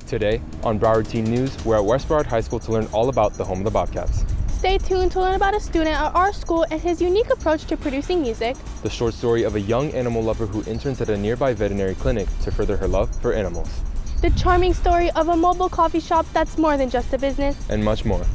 Today, on Broward Teen News, we're at West Broward High School to learn all about the home of the Bobcats. Stay tuned to learn about a student at our school and his unique approach to producing music. The short story of a young animal lover who interns at a nearby veterinary clinic to further her love for animals. The charming story of a mobile coffee shop that's more than just a business. And much more.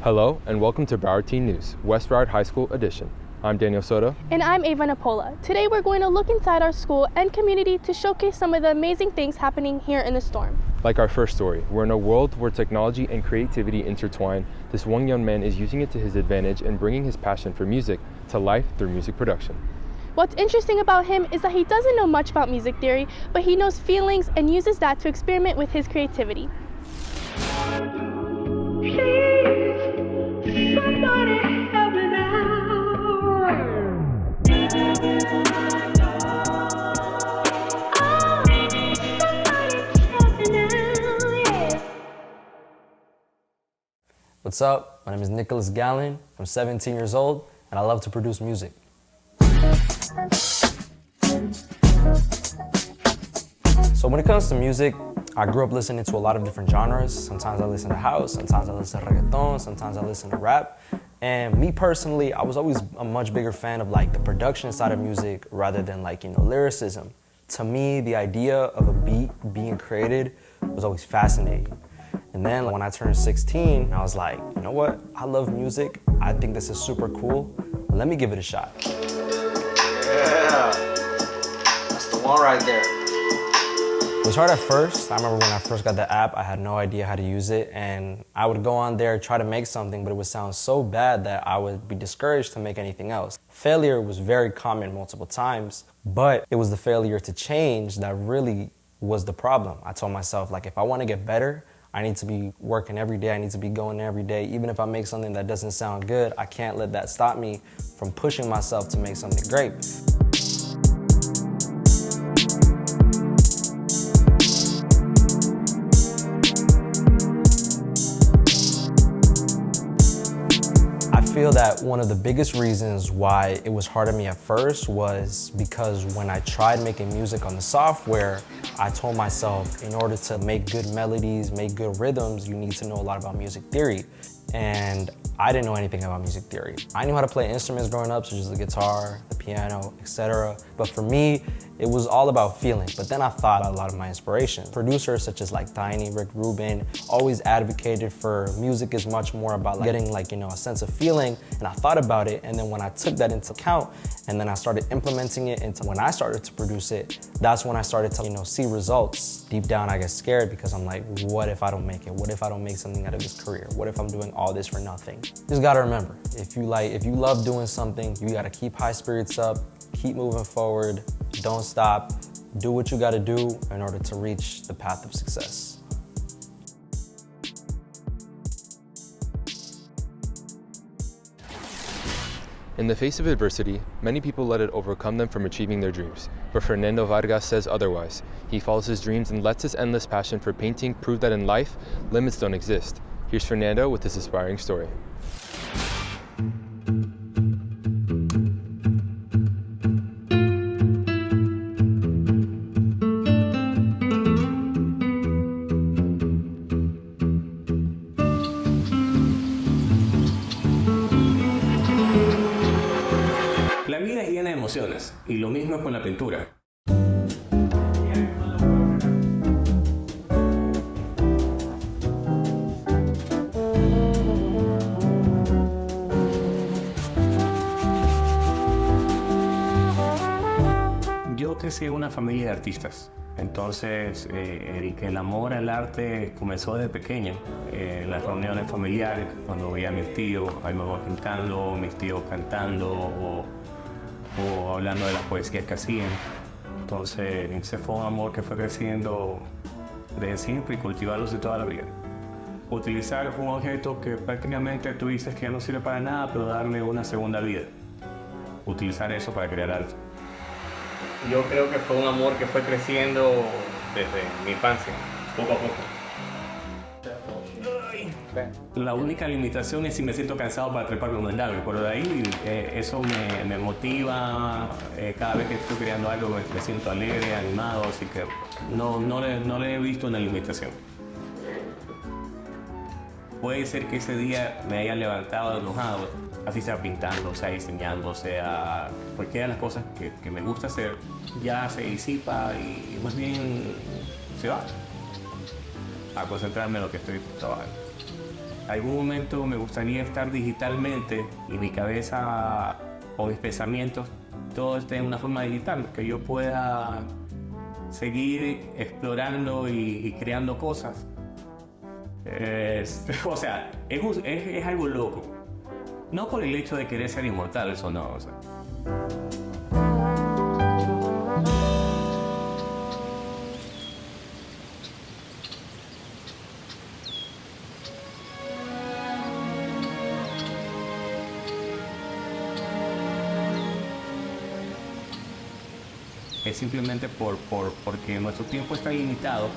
Hello and welcome to Broward Teen News, West Broward High School edition. I'm Daniel Soto. And I'm Ava Napola. Today we're going to look inside our school and community to showcase some of the amazing things happening here in the storm. Like our first story, we're in a world where technology and creativity intertwine. This one young man is using it to his advantage and bringing his passion for music to life through music production. What's interesting about him is that he doesn't know much about music theory, but he knows feelings and uses that to experiment with his creativity. Somebody help me now. What's up? My name is Nicolas. I'm 17 years old and I love to produce music. So when it comes to music, I grew up listening to a lot of different genres. Sometimes I listen to house, sometimes I listen to reggaeton, sometimes I listen to rap. And me personally, I was always a much bigger fan of like the production side of music rather than like, lyricism. To me, the idea of a beat being created was always fascinating. And then when I turned 16, I was like, you know what? I love music. I think this is super cool. Let me give it a shot. Yeah, that's the one right there. It was hard at first. I remember when I first got the app, I had no idea how to use it, and I would go on there, try to make something, but it would sound so bad that I would be discouraged to make anything else. Failure was very common multiple times, but it was the failure to change that really was the problem. I told myself, like, if I want to get better, I need to be working every day, I need to be going every day. Even if I make something that doesn't sound good, I can't let that stop me from pushing myself to make something great. I feel that one of the biggest reasons why it was hard on me at first was because when I tried making music on the software, I told myself in order to make good melodies, make good rhythms, you need to know a lot about music theory. And I didn't know anything about music theory. I knew how to play instruments growing up, such as the guitar, the piano, etc. But for me, it was all about feeling. But then I thought about a lot of my inspiration. Producers such as like Tiny, Rick Rubin, always advocated for music is much more about like getting like, a sense of feeling. And I thought about it, and then when I took that into account, and then I started implementing it into when I started to produce it, that's when I started to, see results. Deep down, I get scared because I'm like, what if I don't make it? What if I don't make something out of this career? What if I'm doing all this for nothing? You just gotta remember, if you love doing something, you gotta keep high spirits up, keep moving forward, don't stop, do what you gotta do in order to reach the path of success. In the face of adversity, many people let it overcome them from achieving their dreams. But Fernando Vargas says otherwise. He follows his dreams and lets his endless passion for painting prove that in life, limits don't exist. Here's Fernando with his inspiring story. La vida es llena de emociones, y lo mismo es con la pintura. Yo crecí en una familia de artistas, entonces el amor al arte comenzó desde pequeño. En las reuniones familiares, cuando veía a mis tíos, ahí me voy pintando, mis tíos cantando o hablando de las poesías que hacían. Entonces ese fue un amor que fue creciendo desde siempre y cultivarlo de toda la vida. Utilizar un objeto que prácticamente tú dices que ya no sirve para nada, pero darle una segunda vida. Utilizar eso para crear arte. Yo creo que fue un amor que fue creciendo desde mi infancia, poco a poco. La única limitación es si me siento cansado para treparme un andamio, pero de ahí eso me motiva. Cada vez que estoy creando algo me siento alegre, animado, así que no le he visto una limitación. Puede ser que ese día me haya levantado enojado, así sea pintando, sea diseñando, sea cualquiera de las cosas que me gusta hacer, ya se disipa y más bien se va a concentrarme en lo que estoy trabajando. Algún momento me gustaría estar digitalmente y mi cabeza o mis pensamientos todo esté en una forma digital, que yo pueda seguir explorando y creando cosas. O sea, es algo loco. No por el hecho de querer ser inmortal, eso no. O sea. Es simplemente porque nuestro tiempo está limitado,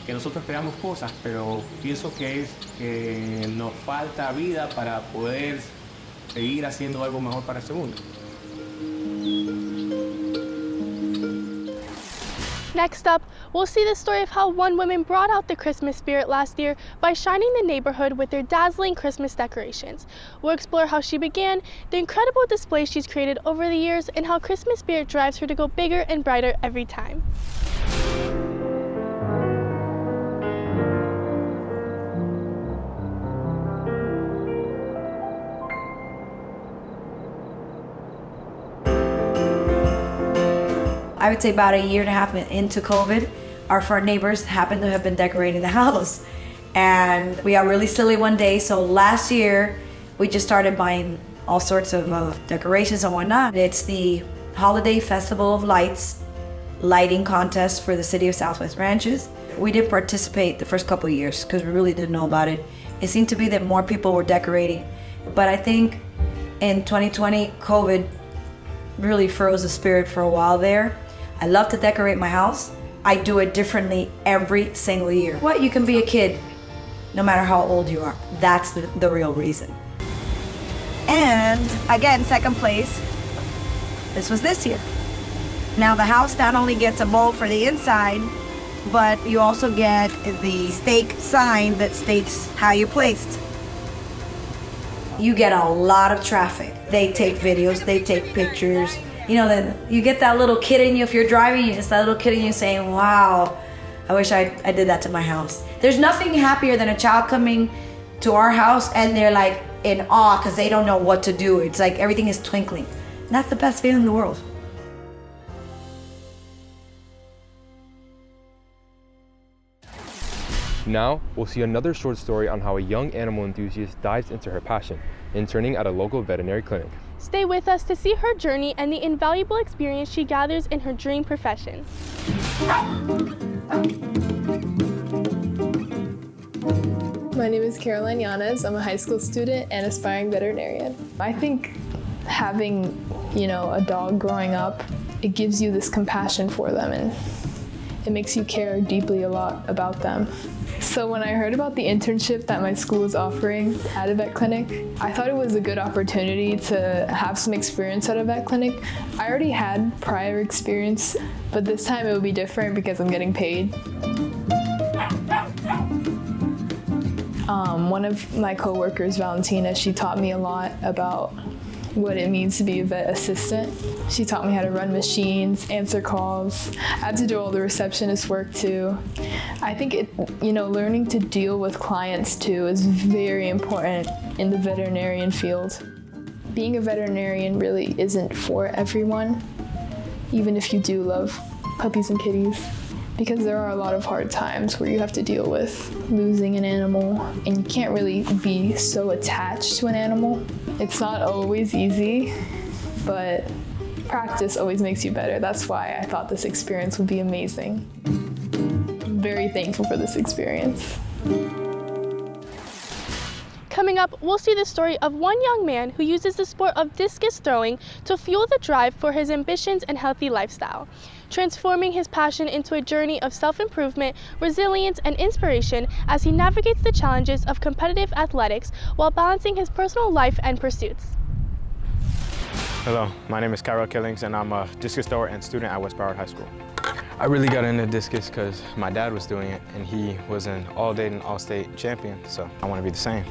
que nosotros creamos cosas, pero pienso que nos falta vida para poder seguir haciendo algo mejor para este mundo. Next up, we'll see the story of how one woman brought out the Christmas spirit last year by shining the neighborhood with their dazzling Christmas decorations. We'll explore how she began, the incredible displays she's created over the years, and how Christmas spirit drives her to go bigger and brighter every time. I would say about a year and a half into COVID, our front neighbors happened to have been decorating the house. And we got really silly one day. So last year, we just started buying all sorts of decorations and whatnot. It's the Holiday Festival of Lights lighting contest for the city of Southwest Ranches. We did participate the first couple of years because we really didn't know about it. It seemed to be that more people were decorating. But I think in 2020, COVID really froze the spirit for a while there. I love to decorate my house. I do it differently every single year. What? You can be a kid no matter how old you are. That's the real reason. And again, second place, this was this year. Now the house not only gets a bowl for the inside, but you also get the stake sign that states how you placed. You get a lot of traffic. They take videos, they take pictures. You know, then you get that little kid in you. If you're driving, you just that little kid in you saying, wow, I wish I did that to my house. There's nothing happier than a child coming to our house and they're like in awe because they don't know what to do. It's like everything is twinkling. And that's the best feeling in the world. Now, we'll see another short story on how a young animal enthusiast dives into her passion, interning at a local veterinary clinic. Stay with us to see her journey and the invaluable experience she gathers in her dream profession. My name is Cairell Yanez. I'm a high school student and aspiring veterinarian. I think having, a dog growing up, it gives you this compassion for them and it makes you care deeply a lot about them. So when I heard about the internship that my school was offering at a vet clinic, I thought it was a good opportunity to have some experience at a vet clinic. I already had prior experience, but this time it would be different because I'm getting paid. One of my coworkers, Valentina, she taught me a lot about what it means to be a vet assistant. She taught me how to run machines, answer calls. I had to do all the receptionist work too. I think learning to deal with clients too is very important in the veterinarian field. Being a veterinarian really isn't for everyone, even if you do love puppies and kitties, because there are a lot of hard times where you have to deal with losing an animal and you can't really be so attached to an animal. It's not always easy, but practice always makes you better. That's why I thought this experience would be amazing. I'm very thankful for this experience. Come Coming up, we'll see the story of one young man who uses the sport of discus throwing to fuel the drive for his ambitions and healthy lifestyle, transforming his passion into a journey of self-improvement, resilience, and inspiration as he navigates the challenges of competitive athletics while balancing his personal life and pursuits. Hello, my name is Cairell, and I'm a discus thrower and student at West Broward High School. I really got into discus because my dad was doing it and he was an all-day and all-state champion, so I want to be the same.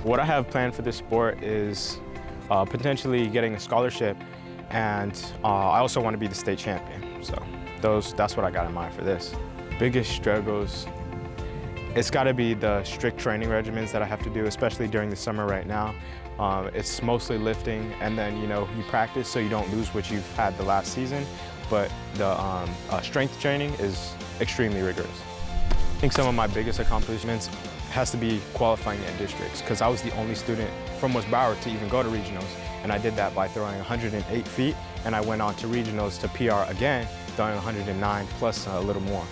What I have planned for this sport is potentially getting a scholarship, and I also want to be the state champion. So that's what I got in mind for this. Biggest struggles, it's got to be the strict training regimens that I have to do, especially during the summer right now. It's mostly lifting, and then you practice so you don't lose what you've had the last season. But the strength training is extremely rigorous. I think some of my biggest accomplishments has to be qualifying in districts, because I was the only student from West Broward to even go to regionals, and I did that by throwing 108 feet, and I went on to regionals to PR again, throwing 109 plus a little more.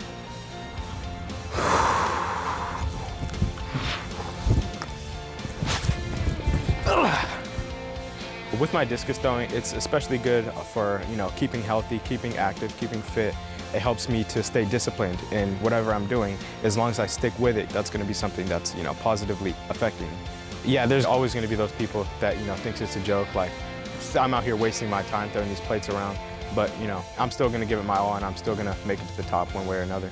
With my discus throwing, it's especially good for keeping healthy, keeping active, keeping fit. It helps me to stay disciplined in whatever I'm doing. As long as I stick with it, that's going to be something that's positively affecting me. Yeah, there's always going to be those people that thinks it's a joke, like I'm out here wasting my time throwing these plates around. But I'm still going to give it my all, and I'm still going to make it to the top one way or another.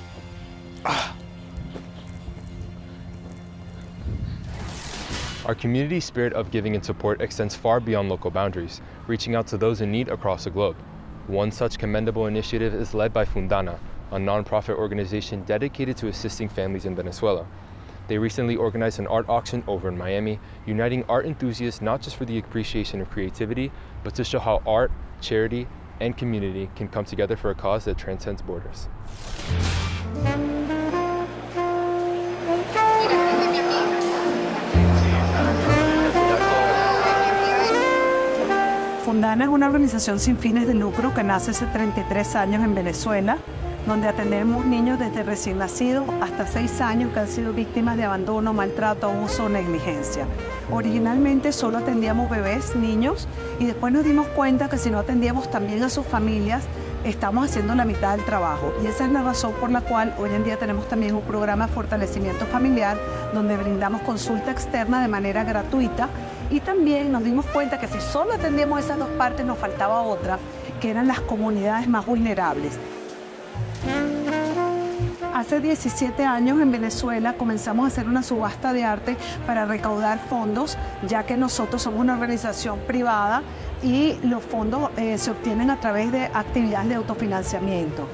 Our community spirit of giving and support extends far beyond local boundaries, reaching out to those in need across the globe. One such commendable initiative is led by Fundana, a nonprofit organization dedicated to assisting families in Venezuela. They recently organized an art auction over in Miami, uniting art enthusiasts not just for the appreciation of creativity, but to show how art, charity, and community can come together for a cause that transcends borders. Fundana es una organización sin fines de lucro que nace hace 33 años en Venezuela, donde atendemos niños desde recién nacidos hasta 6 años que han sido víctimas de abandono, maltrato, abuso o negligencia. Originalmente solo atendíamos bebés, niños, y después nos dimos cuenta que si no atendíamos también a sus familias, estamos haciendo la mitad del trabajo. Y esa es la razón por la cual hoy en día tenemos también un programa de fortalecimiento familiar, donde brindamos consulta externa de manera gratuita. Y también nos dimos cuenta que si solo atendíamos esas dos partes, nos faltaba otra, que eran las comunidades más vulnerables. Hace 17 años en Venezuela comenzamos a hacer una subasta de arte para recaudar fondos, ya que nosotros somos una organización privada y los fondos se obtienen a través de actividades de autofinanciamiento.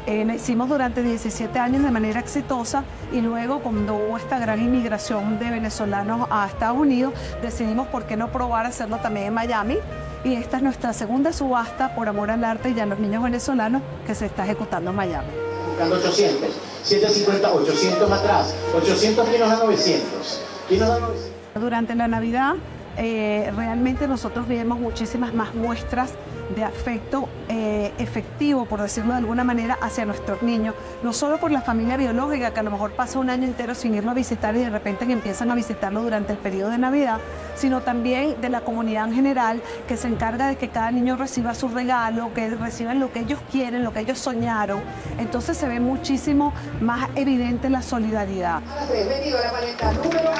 La hicimos durante 17 años de manera exitosa, y luego cuando hubo esta gran inmigración de venezolanos a Estados Unidos, decidimos por qué no probar hacerlo también en Miami, y esta es nuestra segunda subasta por amor al arte y a los niños venezolanos que se está ejecutando en Miami. Buscando 800, 750, 800 atrás, 800 que nos da 900. ¿Quién nos da 900? Durante la Navidad realmente nosotros vemos muchísimas más muestras de afecto efectivo, por decirlo de alguna manera, hacia nuestros niños, no solo por la familia biológica, que a lo mejor pasa un año entero sin irlo a visitar y de repente que empiezan a visitarlo durante el periodo de Navidad, sino también de la comunidad en general, que se encarga de que cada niño reciba su regalo, que reciban lo que ellos quieren, lo que ellos soñaron. Entonces se ve muchísimo más evidente la solidaridad. Bienvenido a la paleta número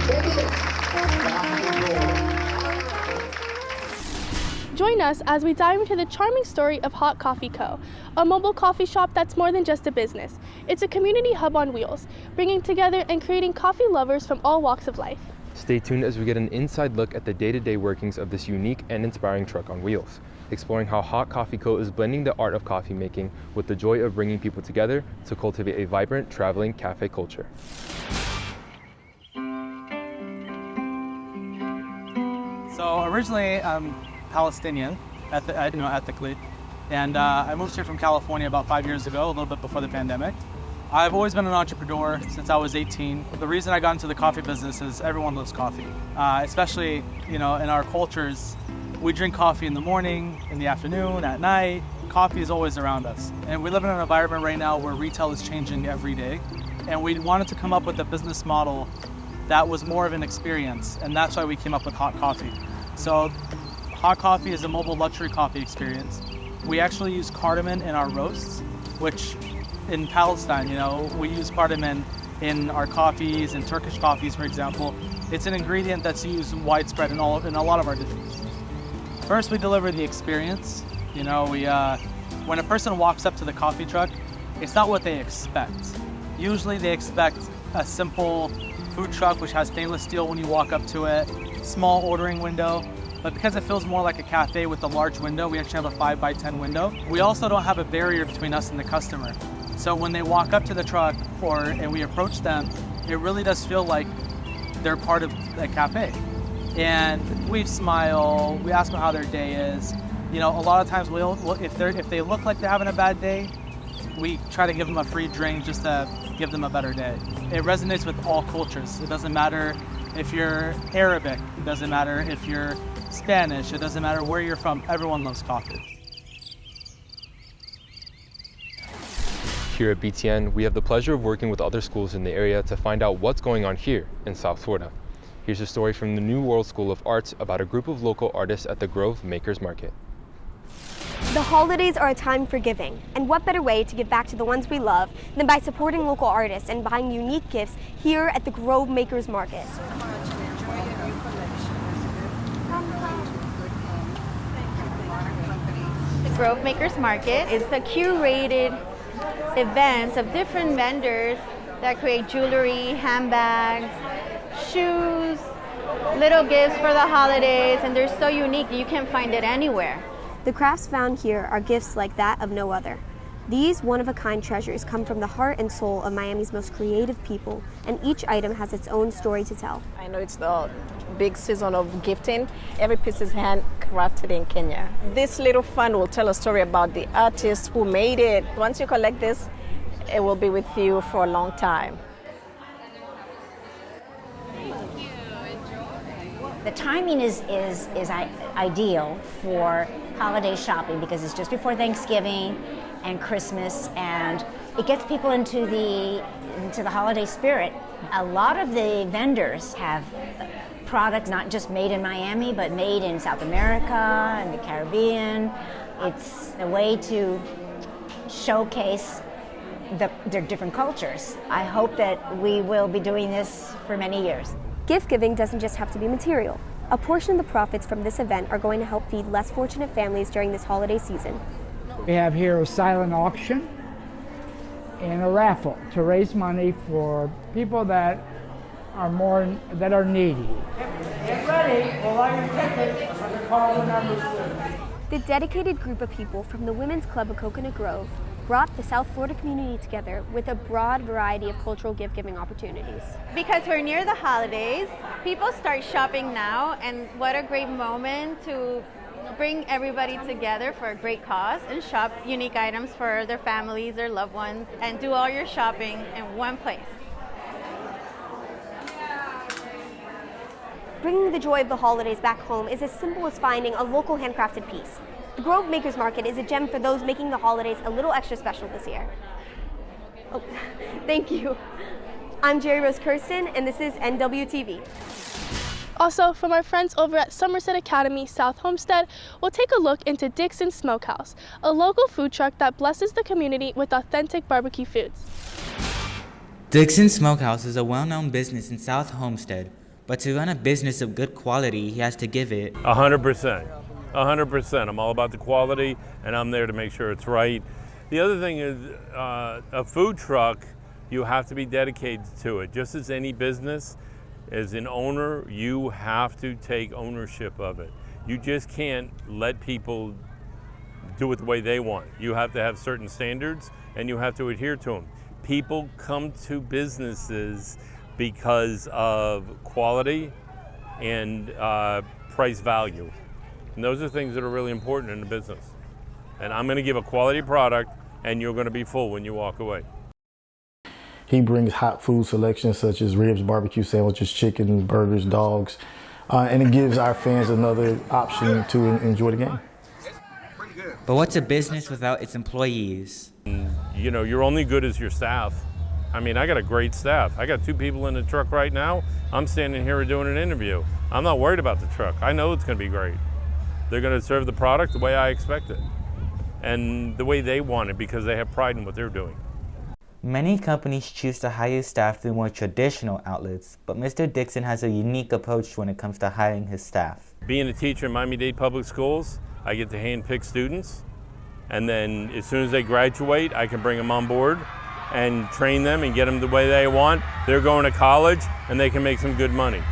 23. Join us as we dive into the charming story of Hot Coffee Co., a mobile coffee shop that's more than just a business. It's a community hub on wheels, bringing together and creating coffee lovers from all walks of life. Stay tuned as we get an inside look at the day-to-day workings of this unique and inspiring truck on wheels, exploring how Hot Coffee Co. is blending the art of coffee making with the joy of bringing people together to cultivate a vibrant, traveling cafe culture. So originally, I'm Palestinian, ethically, and I moved here from California about 5 years ago, a little bit before the pandemic. I've always been an entrepreneur since I was 18. The reason I got into the coffee business is everyone loves coffee, especially in our cultures. We drink coffee in the morning, in the afternoon, at night. Coffee is always around us, and we live in an environment right now where retail is changing every day, and we wanted to come up with a business model that was more of an experience, and that's why we came up with hot coffee. So hot coffee is a mobile luxury coffee experience. We actually use cardamom in our roasts, which in Palestine, we use cardamom in our coffees and Turkish coffees, for example. It's an ingredient that's used widespread in a lot of our dishes. First, we deliver the experience. When a person walks up to the coffee truck, it's not what they expect. Usually they expect a simple food truck which has stainless steel when you walk up to it, small ordering window, but because it feels more like a cafe with a large window, we actually have a 5x10 window. We also don't have a barrier between us and the customer. So when they walk up to the truck and we approach them, it really does feel like they're part of a cafe. And we smile, we ask them how their day is. A lot of times if they look like they're having a bad day, we try to give them a free drink just to give them a better day. It resonates with all cultures. It doesn't matter if you're Arabic, it doesn't matter if you're Spanish, it doesn't matter where you're from, everyone loves coffee. Here at BTN, we have the pleasure of working with other schools in the area to find out what's going on here in South Florida. Here's a story from the New World School of Arts about a group of local artists at the Grove Makers Market. The holidays are a time for giving, and what better way to give back to the ones we love than by supporting local artists and buying unique gifts here at the Grove Makers Market. The Grove Makers Market is a curated event of different vendors that create jewelry, handbags, shoes, little gifts for the holidays, and they're so unique you can't find it anywhere. The crafts found here are gifts like that of no other. These one-of-a-kind treasures come from the heart and soul of Miami's most creative people, and each item has its own story to tell. I know it's the big season of gifting. Every piece is handcrafted in Kenya. This little fund will tell a story about the artist who made it. Once you collect this, it will be with you for a long time. The timing is ideal for holiday shopping because it's just before Thanksgiving and Christmas, and it gets people into the holiday spirit. A lot of the vendors have products not just made in Miami, but made in South America and the Caribbean. It's a way to showcase their different cultures. I hope that we will be doing this for many years. Gift giving doesn't just have to be material. A portion of the profits from this event are going to help feed less fortunate families during this holiday season. We have here a silent auction and a raffle to raise money for people that are needy. Get ready, pull out your tickets, I'm gonna call the numbers soon. The dedicated group of people from the Women's Club of Coconut Grove brought the South Florida community together with a broad variety of cultural gift-giving opportunities. Because we're near the holidays, people start shopping now, and what a great moment to bring everybody together for a great cause and shop unique items for their families, their loved ones, and do all your shopping in one place. Bringing the joy of the holidays back home is as simple as finding a local handcrafted piece. The Grove Makers Market is a gem for those making the holidays a little extra special this year. Oh, thank you. I'm Jerry Rose Kirsten, and this is NWTV. Also, from our friends over at Somerset Academy South Homestead, we'll take a look into Dickson Smokehouse, a local food truck that blesses the community with authentic barbecue foods. Dickson Smokehouse is a well-known business in South Homestead, but to run a business of good quality, he has to give it 100%. 100%. I'm all about the quality, and I'm there to make sure it's right. The other thing is, a food truck, you have to be dedicated to it. Just as any business, as an owner, you have to take ownership of it. You just can't let people do it the way they want. You have to have certain standards, and you have to adhere to them. People come to businesses because of quality and price value. And those are things that are really important in the business. And I'm going to give a quality product, and you're going to be full when you walk away. He brings hot food selections such as ribs, barbecue sandwiches, chicken, burgers, dogs, and it gives our fans another option to enjoy the game. But what's a business without its employees? You know, you're only good as your staff. I mean, I got a great staff. I got 2 people in the truck right now. I'm standing here doing an interview. I'm not worried about the truck. I know it's gonna be great. They're gonna serve the product the way I expect it and the way they want it because they have pride in what they're doing. Many companies choose to hire staff through more traditional outlets, but Mr. Dickson has a unique approach when it comes to hiring his staff. Being a teacher in Miami-Dade Public Schools, I get to handpick students, and then as soon as they graduate, I can bring them on board and train them and get them the way they want. They're going to college and they can make some good money.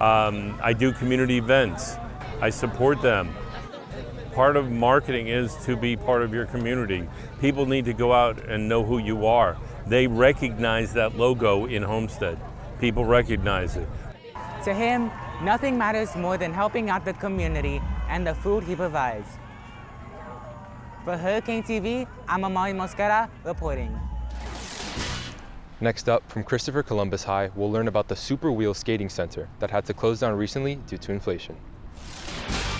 I do community events. I support them. Part of marketing is to be part of your community. People need to go out and know who you are. They recognize that logo in Homestead. People recognize it. To him, nothing matters more than helping out the community and the food he provides. For Hurricane TV, I'm Amari Mosquera reporting. Next up, from Christopher Columbus High, we'll learn about the Super Wheels Skating Center that had to close down recently due to inflation.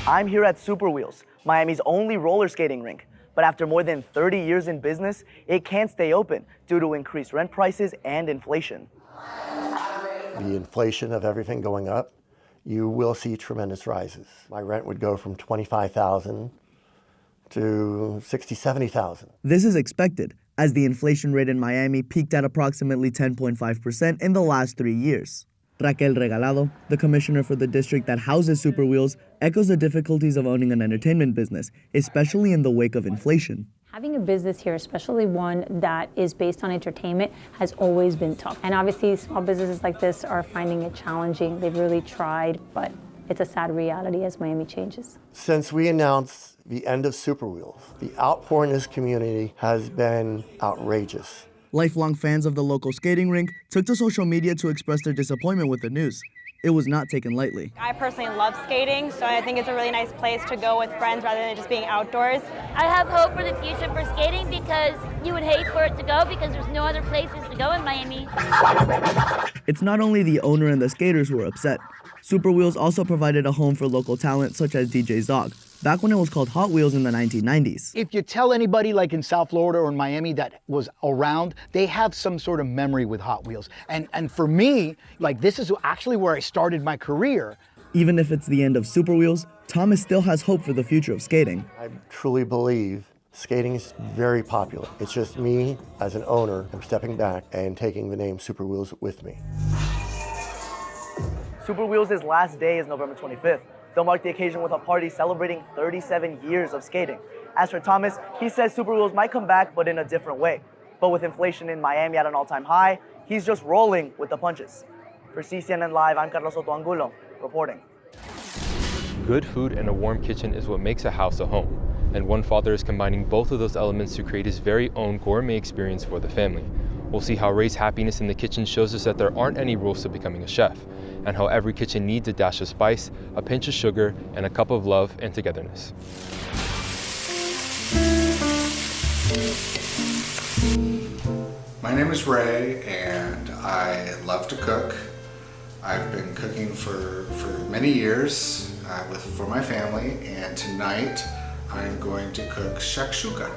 I'm here at Super Wheels, Miami's only roller skating rink. But after more than 30 years in business, it can't stay open due to increased rent prices and inflation. The inflation of everything going up, you will see tremendous rises. My rent would go from $25,000 to $60,000, $70,000. This is expected, as the inflation rate in Miami peaked at approximately 10.5% in the last 3 years. Raquel Regalado, the commissioner for the district that houses Super Wheels, echoes the difficulties of owning an entertainment business, especially in the wake of inflation. Having a business here, especially one that is based on entertainment, has always been tough. And obviously, small businesses like this are finding it challenging. They've really tried, but it's a sad reality as Miami changes. Since we announced the end of Super Wheels, the outpour in this community has been outrageous. Lifelong fans of the local skating rink took to social media to express their disappointment with the news. It was not taken lightly. I personally love skating, so I think it's a really nice place to go with friends rather than just being outdoors. I have hope for the future for skating because you would hate for it to go because there's no other places to go in Miami. It's not only the owner and the skaters who are upset. Super Wheels also provided a home for local talent such as DJ Zog, back when it was called Hot Wheels in the 1990s. If you tell anybody like in South Florida or in Miami that was around, they have some sort of memory with Hot Wheels. And for me, like this is actually where I started my career. Even if it's the end of Super Wheels, Thomas still has hope for the future of skating. I truly believe skating is very popular. It's just me as an owner, I'm stepping back and taking the name Super Wheels with me. Super Wheels' last day is November 25th. They'll mark the occasion with a party celebrating 37 years of skating. As for Thomas, he says Super Wheels might come back, but in a different way. But with inflation in Miami at an all-time high, he's just rolling with the punches. For CCNN Live, I'm Carlos Soto Angulo, reporting. Good food and a warm kitchen is what makes a house a home, and one father is combining both of those elements to create his very own gourmet experience for the family. We'll see how Ray's happiness in the kitchen shows us that there aren't any rules to becoming a chef, and how every kitchen needs a dash of spice, a pinch of sugar, and a cup of love and togetherness. My name is Ray, and I love to cook. I've been cooking for many years for my family, and tonight I'm going to cook shakshuka.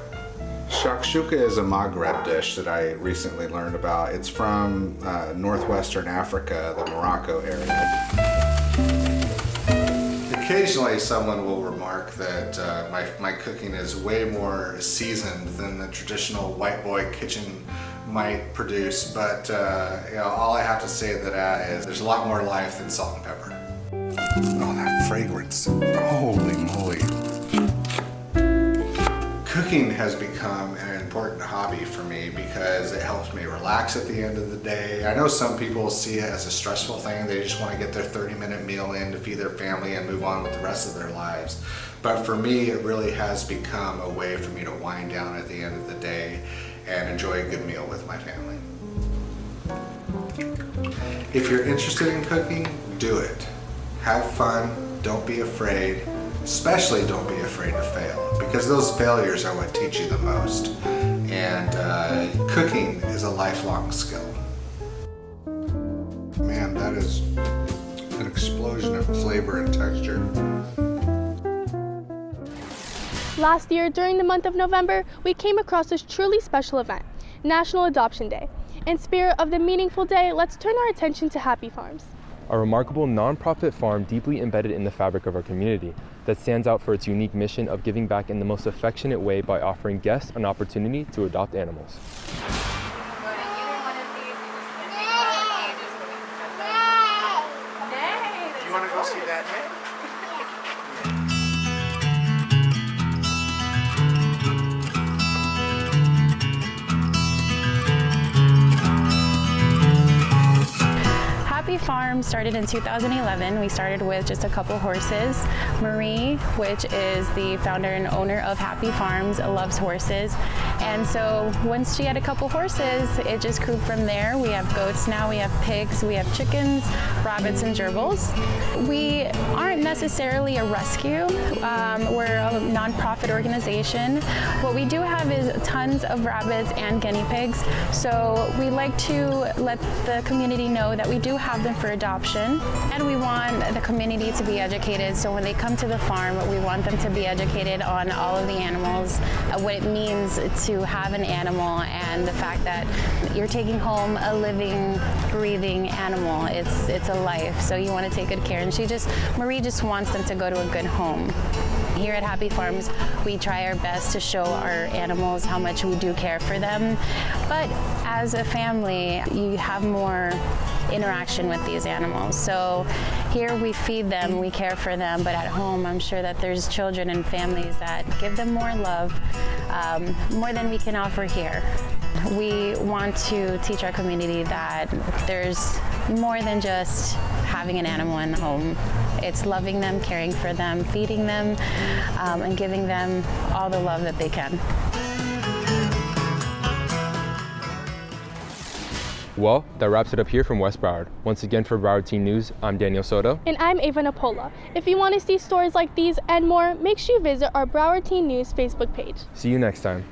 Shakshuka is a Maghreb dish that I recently learned about. It's from northwestern Africa, the Morocco area. Occasionally someone will remark that my cooking is way more seasoned than the traditional white boy kitchen might produce, but all I have to say to that is there's a lot more life than salt and pepper. Oh, that fragrance, holy moly. Cooking has become an important hobby for me because it helps me relax at the end of the day. I know some people see it as a stressful thing. They just want to get their 30-minute meal in to feed their family and move on with the rest of their lives. But for me, it really has become a way for me to wind down at the end of the day and enjoy a good meal with my family. If you're interested in cooking, do it. Have fun, don't be afraid. Especially don't be afraid to fail, because those failures are what teach you the most. And cooking is a lifelong skill. Man, that is an explosion of flavor and texture. Last year, during the month of November, we came across this truly special event, National Adoption Day. In spirit of the meaningful day, let's turn our attention to Happi Farms, a remarkable non-profit farm deeply embedded in the fabric of our community that stands out for its unique mission of giving back in the most affectionate way by offering guests an opportunity to adopt animals. You want to go see that, man? Happi Farm started in 2011. We started with just a couple horses. Marie, which is the founder and owner of Happi Farms, loves horses. And so once she had a couple horses, it just grew from there. We have goats now, we have pigs, we have chickens, rabbits, and gerbils. We aren't necessarily a rescue. We're a nonprofit organization. What we do have is tons of rabbits and guinea pigs. So we like to let the community know that we do have them for adoption, and we want the community to be educated. So when they come to the farm, we want them to be educated on all of the animals, what it means to have an animal, and the fact that you're taking home a living, breathing animal. It's a life, so you want to take good care. And Marie just wants them to go to a good home. Here at Happi Farms, we try our best to show our animals how much we do care for them. But as a family, you have more interaction with these animals. So here we feed them, we care for them, but at home I'm sure that there's children and families that give them more love, more than we can offer here. We want to teach our community that there's more than just having an animal in the home. It's loving them, caring for them, feeding them, and giving them all the love that they can. Well, that wraps it up here from West Broward. Once again for Broward Teen News, I'm Daniel Soto. And I'm Ava Napola. If you want to see stories like these and more, make sure you visit our Broward Teen News Facebook page. See you next time.